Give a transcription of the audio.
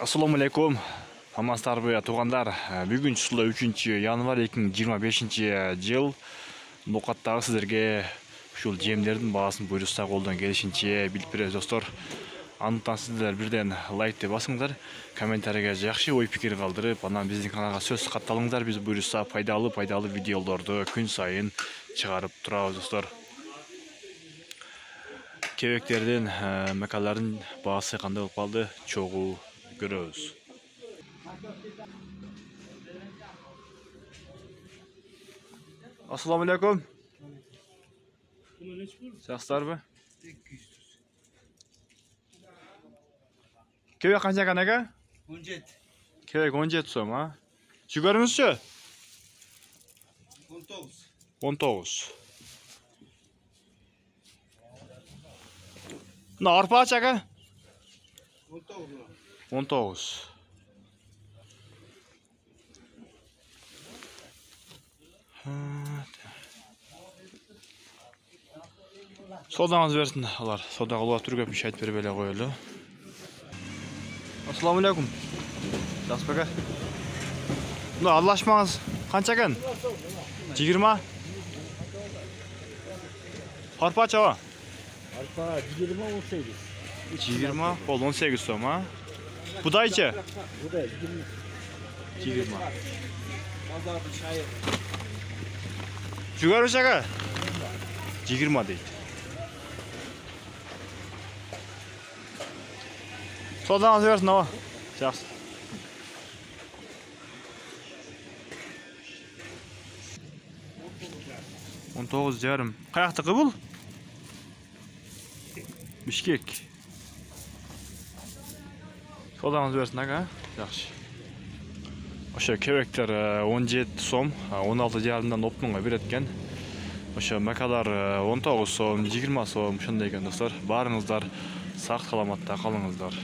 Assalamu alaikum. Амансыздарбы, туугандар. Бүгүн числа 3-январь 2025-жыл. Нокаттагы сиздерге ушул жемдердин баасын буйрукса колдон келишинче билип беребиз достор. Андыктан сиздер бирден лайкты басыңдар, комментарийге жакшы ой пикир калтырып, анан биздин каналга сөз катталыңдар. Биз буйрукса пайдалуу видеолорду күн сайын чыгарып турабыз достор. Кебектердин, макалардын баасы кандай болуп калды? Чогуу көрөбүз. Assalamu alaikum. Саксыздарбы? Kebek kancha ekan aka? 17. Kebek 17 so'm, ha? Shugarimiz-chi? 19. 19. Bunda arpa-chi aka? 19. 19. Sodаңыз берсін, алар. Сода кылып тургап иш айтып берип эле коелу. Assalamu alaikum. Жақсы aka. Мына аллашмаңыз канча экен? 20. Арпа чаба? Arpa 20-18. 20, ол 18 сом, а? Budayчы? Buday 20. Pazarda çayı. Жүгөрүш aka? 20 дейт. Sodаңыз берсін, ава. Жақсы. Он 19,5. Каяктыкы бул? Бишкек. Sodаңыз берсін aka. Жақсы. Ошо кебектер 17 сом, 16,5-дан оптунга берет экен. Ошо макалар 19 сом, 20 сом ошондой экен достор. Барыңыздар, сак саламатта калыңыздар.